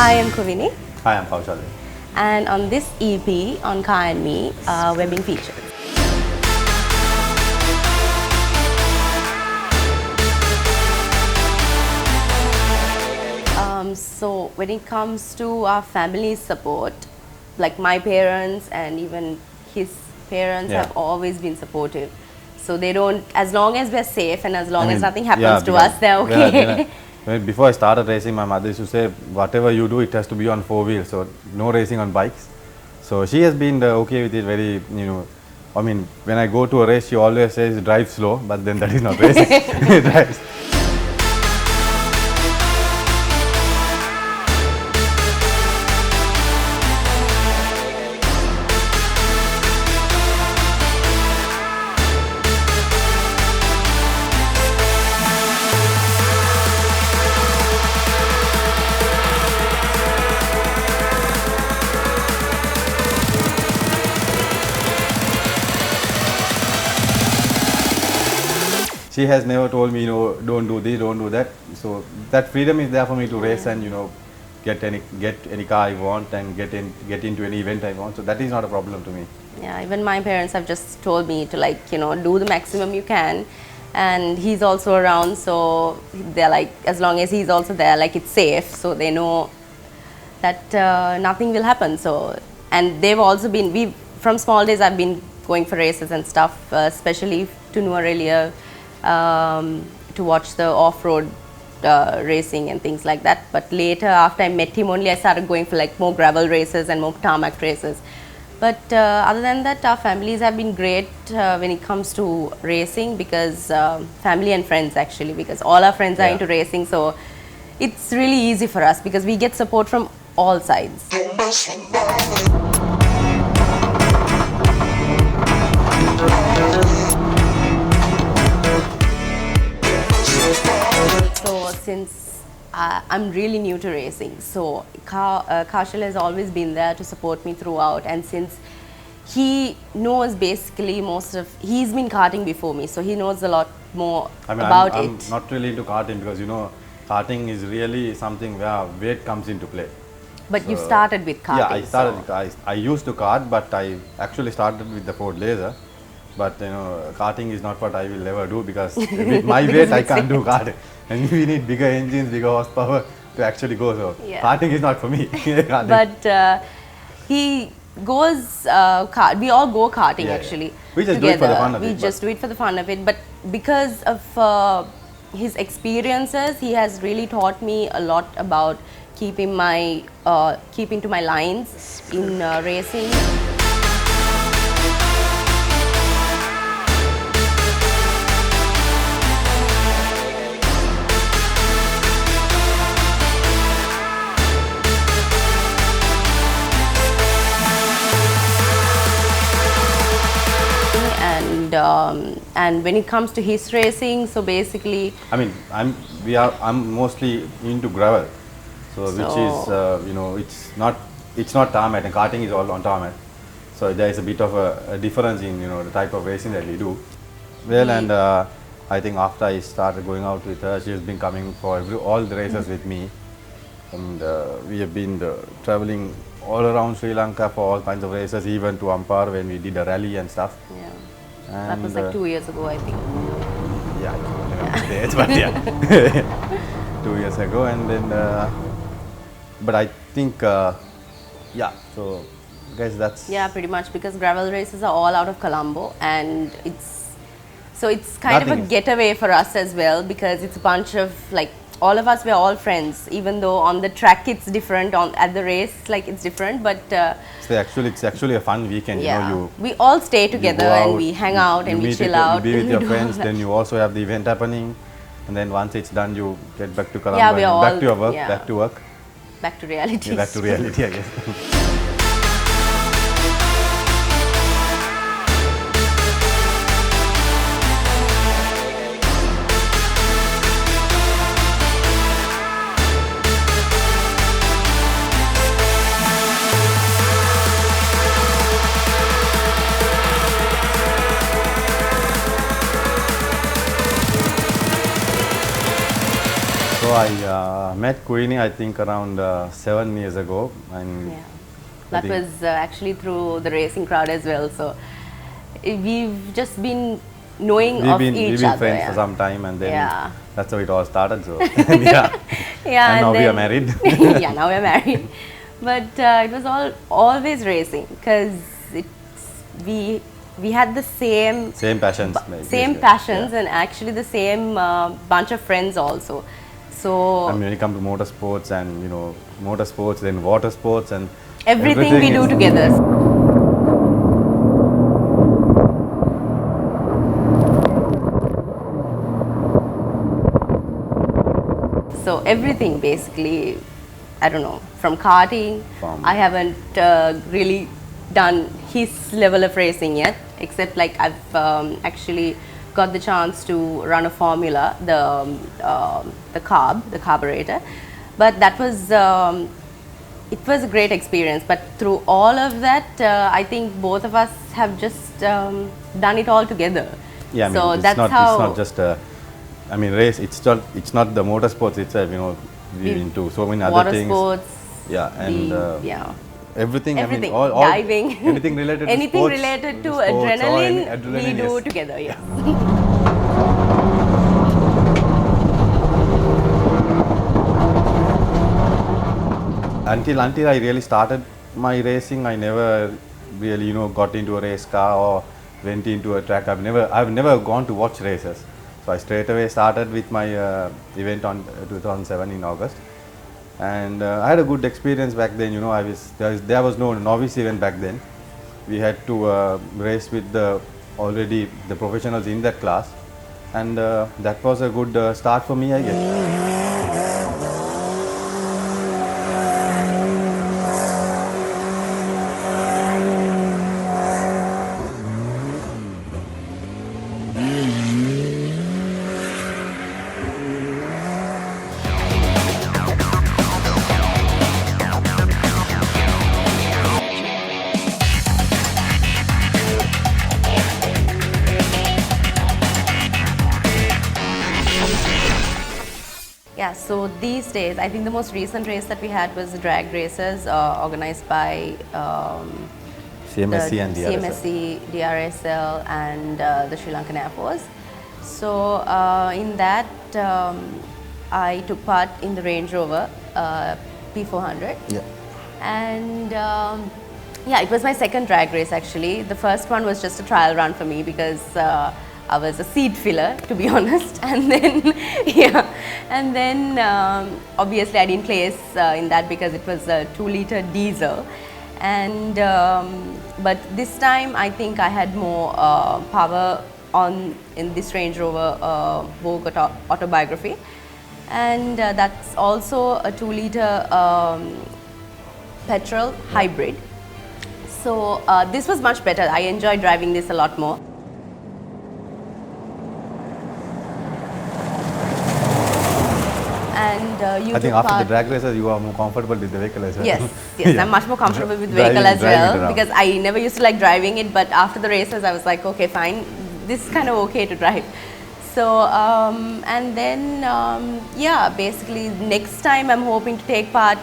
I am KUVINI, Hi, I'm Kaushal. and on this EP on Ka and Me, we're being featured. So when it comes to our family support, like my parents and even his parents Yeah. have always been supportive. So they don't, as long as we're safe and as long as nothing happens yeah, to because- us, they're yeah, okay. before I started racing, my mother used to say, whatever you do, it has to be on 4 wheels, so no racing on bikes. So she has been okay with it, very, I mean, when I go to a race, she always says, drive slow, but then that is not racing. Drive. She has never told me, don't do this, don't do that. So that freedom is there for me to race and get any car I want and get into any event I want. So that is not a problem to me. Yeah, even my parents have just told me to do the maximum you can, and he's also around, so they're like, as long as he's also there, like it's safe, so they know that nothing will happen. So, and they've also been, from small days I've been going for races and stuff, especially to Nuarelia, to watch the off-road racing and things like that. But later, after I met him, only I started going for like more gravel races and more tarmac races. But other than that, our families have been great when it comes to racing, because family and friends actually, because all our friends are Yeah. into racing, so it's really easy for us because we get support from all sides. So since I'm really new to racing, so Kaushal has always been there to support me throughout, and since he knows basically he's been karting before me, so he knows a lot more I mean, about I'm it. not really into karting because karting is really something where weight comes into play. But you So- started with karting. Yeah, I started. so- I used to kart, but I actually started with the Ford Laser. But karting is not what I will ever do because with my weight I can't do kart, and we need bigger engines, bigger horsepower to actually go. So Yeah. karting is not for me. Karting- But he goes we all go karting Yeah, yeah. actually. We just do it for the together. fun of we it, just but- do it for the fun of it, but because of his experiences, he has really taught me a lot about keeping to my lines in racing. And when it comes to his racing, so basically, I mean, I'm mostly into gravel, so which is it's not tarmac, and karting is all on tarmac. So there is a bit of a difference in the type of racing that we do. Well, and I think after I started going out with her, she has been coming for all the races with me, and we have been traveling all around Sri Lanka for all kinds of races, even to Ampar when we did a rally and stuff. yeah, And, that was like 2 years ago, I think. Yeah, I can't remember the dates, but yeah, 2 years ago, and then, but I think, yeah. So, guys, that's Yeah, pretty much, because gravel races are all out of Colombo, and it's kind of a Nothing is- getaway for us as well, because it's a bunch of like, all of us, we're all friends, even though on the track it's different, at the race like it's different, but it's actually a fun weekend. yeah, we all stay together go and out, we hang out and we meet chill with out. You be with and your we do all friends, that. then you also have the event happening, and then once it's done, you get back to Colombo, Yeah, we and are back all- to your work, yeah. back to work, Back to reality. yeah, back to reality, I guess. So I met KUVINI I think around 7 years ago, and Yeah. That was actually through the racing crowd as well. So we've just been knowing of we've each been other. friends Yeah. for some time, and then Yeah. that's how it all started. So yeah, Yeah, and now we are then- married. Yeah, now we're married. But it was always racing because we had the same Same passions. same basically. passions Yeah. and actually the same bunch of friends also. So I mean, when you come to motorsports and motorsports, then water sports and everything we do is- together. So everything basically, I don't know, from karting, From- I haven't really done his level of racing yet, except like I've actually got the chance to run a formula, the carburetor, but that was it was a great experience. But through all of that, I think both of us have just done it all together. Yeah, I mean, so it's that's not how it's not just I mean, race. It's not the motorsports itself. We're into so many other water things. sports. Yeah, and Yeah. everything. Everything, I mean, all diving, anything related to anything sports, related to sports or adrenaline, adrenaline, we do yes. together. Yes. Until I really started my racing, I never really got into a race car or went into a track. I've never gone to watch races. So I straight away started with my event on 2007 in August, and I had a good experience back then. There was no novice event back then. We had to race with already the professionals in that class, and that was a good start for me, I guess. Yeah. So these days, I think the most recent race that we had was the drag races organized by CMSC and the DRSL. CMSC, DRSL, and the Sri Lankan Air Force. So in that, I took part in the Range Rover P400. Yeah. And yeah, it was my second drag race actually. The first one was just a trial run for me because I was a seat filler, to be honest. And then, yeah, and then obviously I didn't place in that because it was a 2-liter diesel. And but this time I think I had more power in this Range Rover Vogue autobiography, and that's also a 2-liter petrol hybrid. So this was much better. I enjoyed driving this a lot more. And you I think took after the part- drag races, you are more comfortable with the vehicle as well. Yes, yes, Yeah. I'm much more comfortable with Driving- vehicle as driving it well around. because I never used to like driving it, but after the races I was like, okay, fine, this is kind of okay to drive. So and then yeah, basically next time I'm hoping to take part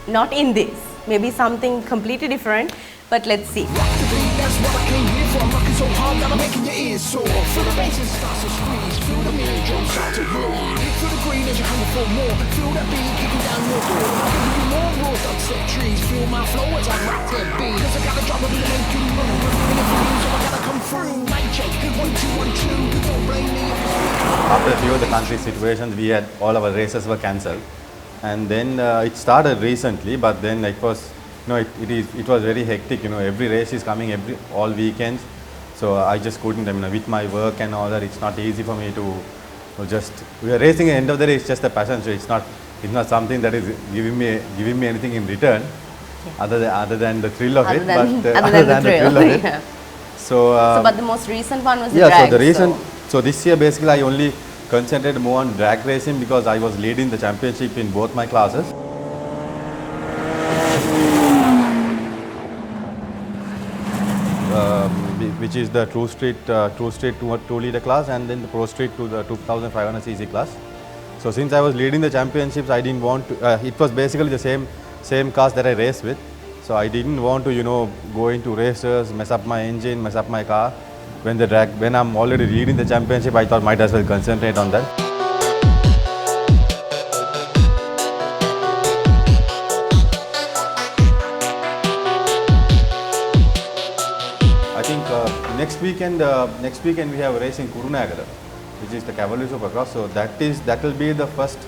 not in this, maybe something completely different, but let's see. That's what I came here for. I'm rocking so hard that I'm making your ears sore. Feel the bass starts to squeeze. Feel the mirror drum start to roll. Feel the green as you're coming for more. Feel that beat kicking down your door. I'll give you more raw dubstep trees. Feel my flow as I rock that beat. Cause I got a job to do to make you move. And if you lose, so I gotta come through. Mic check, 1 2 1 2. Don't blame me if it's After a few of the country situations, we had all our races were cancelled, and then it started recently. But then it was, it was very hectic. Every race is coming all weekends, so I just couldn't. I mean, with my work and all that, it's not easy for me to just. We are racing. At the end of the day, it's just a passion. So it's not something that is giving me anything in return, other than the thrill of it. Other than the thrill, of it. yeah. So, So, but the most recent one was the yeah, drag. so the reason, so this year basically I only concentrated more on drag racing because I was leading the championship in both my classes. Which is the True Street 2-liter class, and then the Pro Street to the 2500cc class. So since I was leading the championships, I didn't want to. It was basically the same cars that I race with. So I didn't want to, go into races, mess up my engine, mess up my car. When I'm already leading the championship, I thought might as well concentrate on that. I think next weekend we have a race in KUVINI, which is the Cavalry Supercross. So that will be the first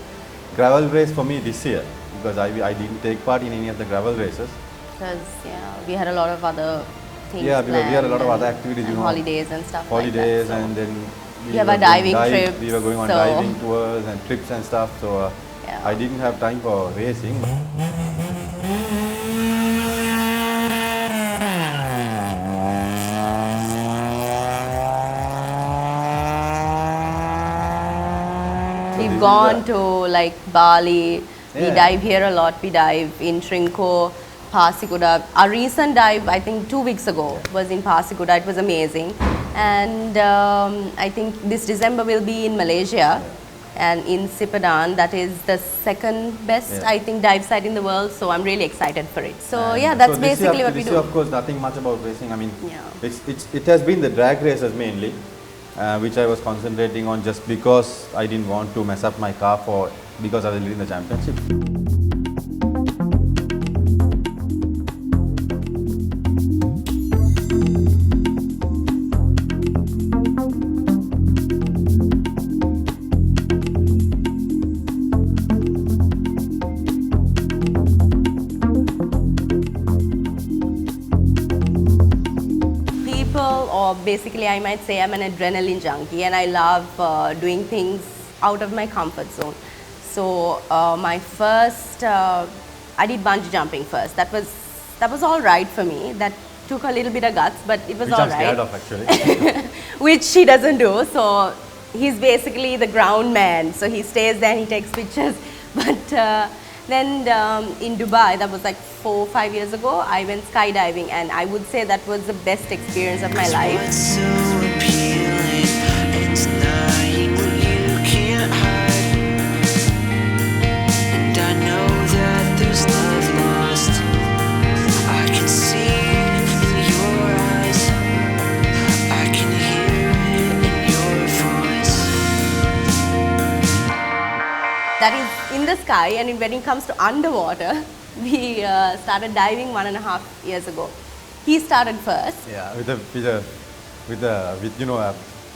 gravel race for me this year, because I didn't take part in any of the gravel races. Because we had a lot of other things. Yeah, because we had a lot of planned other activities, and holidays and stuff. Holidays, like that, so. and then We have a diving trip. We were going on so diving tours and trips and stuff. So Yeah. I didn't have time for racing. We've gone to like Bali. We Yeah. dive here a lot. We dive in Trinco, Pasikuda. Our recent dive, I think 2 weeks ago, was in Pasikuda. It was amazing. And I think this December we'll be in Malaysia and in Sipadan. That is the second best, I think, dive site in the world. So I'm really excited for it. So And yeah, that's so this basically year, what we this do. year, of course, nothing much about racing. I mean, Yeah. it has been the drag races mainly, which I was concentrating on just because I didn't want to mess up my car because I was leading the championship. Or basically I might say I'm an adrenaline junkie and I love doing things out of my comfort zone. So my first, I did bungee jumping first. That was all right for me. That took a little bit of guts, but it was Which all I'm right. scared of, actually. Which he doesn't do. So he's basically the ground man. So he stays there and he takes pictures. But then in Dubai, that was like 4 or 5 years ago, I went skydiving, and I would say that was the best experience of my life. What's so appealing and denying what you can't hide. And I know that there's love lost. I can see it in your eyes. I can hear it in your voice. That is in the sky, and when it comes to underwater, we started diving 1.5 years ago. He started first. Yeah, with a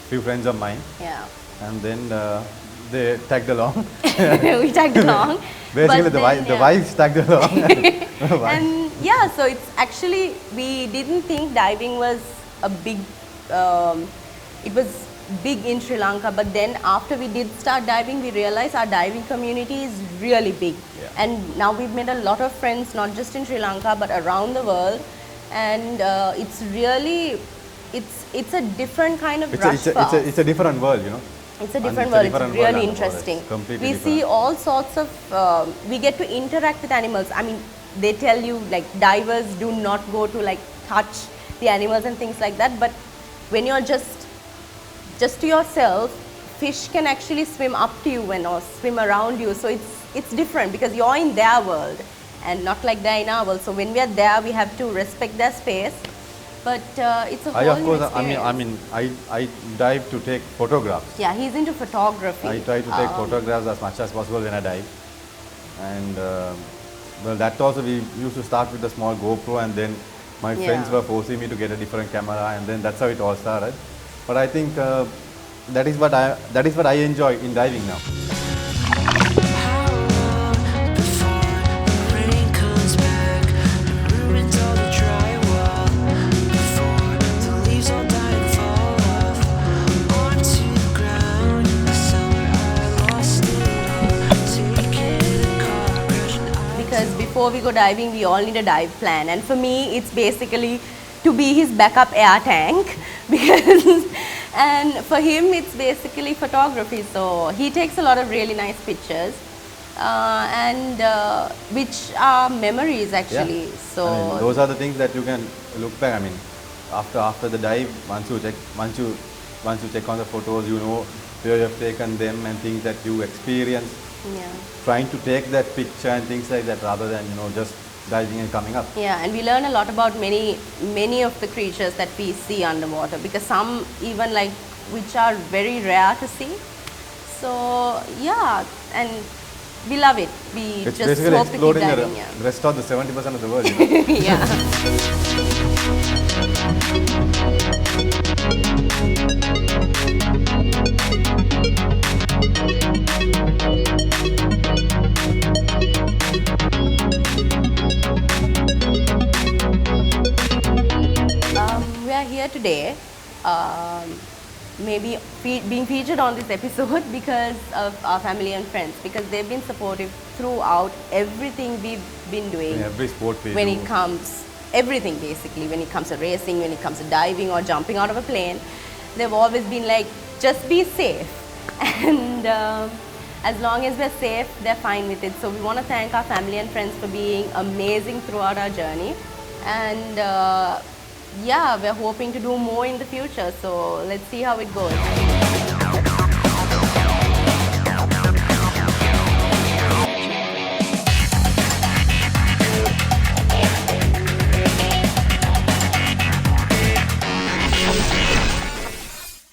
few friends of mine, Yeah. and then they tagged along. We tagged along. Basically, But the then, wives tagged along. And yeah, so it's actually, we didn't think diving was a big, it was big in Sri Lanka, but then after we did start diving, we realized our diving community is really big. Yeah. And now we've made a lot of friends, not just in Sri Lanka, but around the world. And it's really, it's a different kind of rush for us. It's a different world, you know. It's a And different it's a world. different It's world really and the world. interesting. It's completely We see different. all sorts of. We get to interact with animals. I mean, they tell you like divers do not go to like touch the animals and things like that. But when you're just to yourself, fish can actually swim up to you or swim around you. So it's different because you're in their world and not like they're in our world. So when we are there, we have to respect their space. But it's a whole new experience. I dive to take photographs. Yeah, he's into photography. I try to take photographs as much as possible when I dive. And well, that also we used to start with a small GoPro, and then my friends were forcing me to get a different camera, and then that's how it all started. But I think that is what I enjoy in diving now. How long before the rain comes back and ruins all the drywall? Before the leaves all die and fall off onto the ground. The summer I lost it all, taking a car crash and Because before we go diving, we all need a dive plan. And for me, it's basically to be his backup air tank. And for him, it's basically photography. So he takes a lot of really nice pictures, and which are memories actually. Yeah. So I mean, those are the things that you can look back. I mean, after the dive, once you check on the photos, you know where you have taken them and things that you experience, Yeah. trying to take that picture and things like that rather than just diving and coming up. Yeah, and we learn a lot about many of the creatures that we see underwater, because some even like which are very rare to see. So yeah, and we love it. We It's just basically hope to keep exploring diving. the rest of the 70% of the world. You know? Yeah. We are here today, maybe being featured on this episode because of our family and friends, because they've been supportive throughout everything we've been doing. In every sport we When do. it comes, everything basically, when it comes to racing, when it comes to diving or jumping out of a plane, they've always been like, just be safe. And as long as we're safe, they're fine with it. So we want to thank our family and friends for being amazing throughout our journey. And yeah, we're hoping to do more in the future. So let's see how it goes.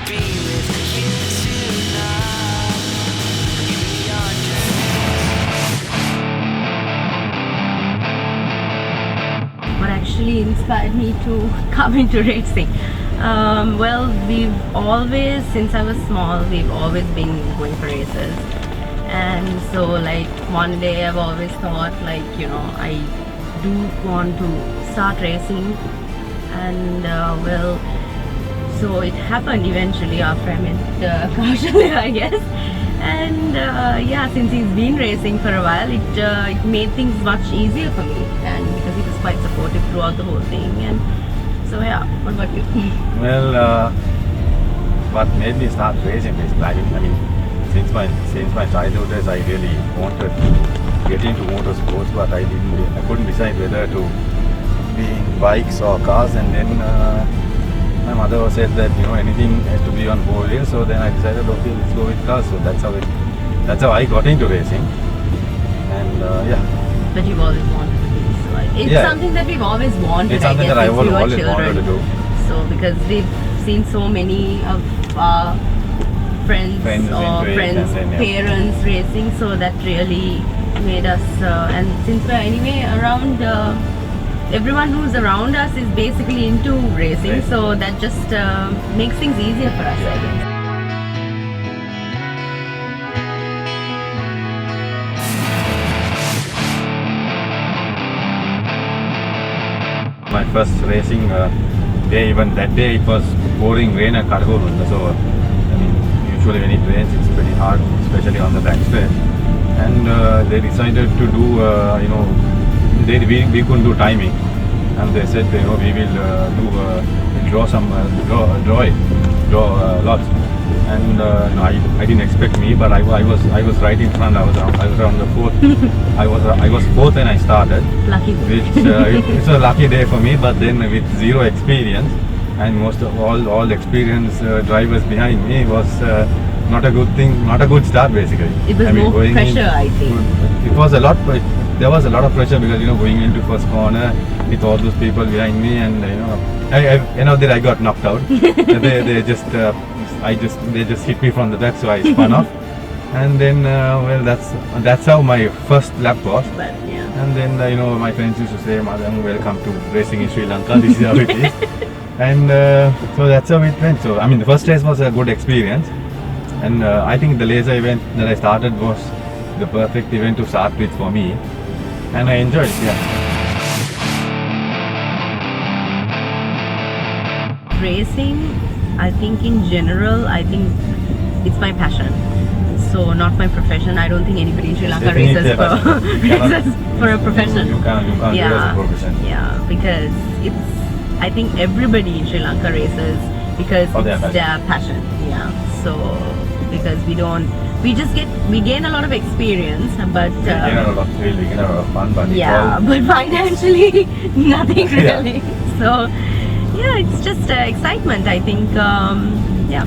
Be with you tonight. Beyond What actually inspired me to come into racing? Well, we've always, since I was small, we've always been going for races. And so like one day I've always thought like, I do want to start racing. And well, so it happened eventually after I met Kaushal, I guess. And yeah, since he's been racing for a while, it made things much easier for me, and because he was quite supportive throughout the whole thing. And so yeah, what about you? Well, what made me start racing is driving. I mean, since my childhood days, I really wanted to get into motorsports, but I couldn't decide whether to be in bikes or cars. And then my mother said that anything has to be on four wheels. So then I decided, okay, let's go with cars. So that's how I got into racing. And yeah. But you've always wanted to do so. It's Yeah. something that we've always wanted. It's something I guess, that I since we were always children. wanted to do. So because we've seen so many of our friends Friends or into it, friends, and then, yeah. parents racing, so that really made us. And since we're anyway around, everyone who's around us is basically into racing, so that just makes things easier for us, I guess. My first racing day, even that day, it was pouring rain at Kargorunda. So, I mean, usually when it rains, it's pretty hard, especially on the back straight. And they decided to do, we couldn't do timing, and they said, we will draw lots. And I didn't expect me, but I was right in front. I was around the fourth. I was fourth when I started. Lucky. Which it's a lucky day for me, but then with zero experience and most of all experienced drivers behind me, was not a good thing, not a good start basically. It was more going pressure, I think. It was a lot, but there was a lot of pressure because going into first corner with all those people behind me, and I got knocked out. they just hit me from the back, so I spun off. And then well, that's how my first lap was. But yeah. And then my friends used to say, "Madam, welcome to racing in Sri Lanka. This is how it is." And so that's how it went. So I mean, the first race was a good experience, and I think the laser event that I started was the perfect event to start with for me, and I enjoyed it. Yeah. Racing, I think in general, I think it's my passion. So not my profession. I don't think anybody in Sri Lanka Definitely races a passion. races for a profession. You can't do it as a profession. Yeah, because I think everybody in Sri Lanka races because For their it's their passion. Yeah. So because we gain a lot of experience, but We gain a lot of thrill, we gain a lot of fun, but yeah, it's all, but financially nothing Yeah. really. So yeah, it's just excitement, I think. Yeah.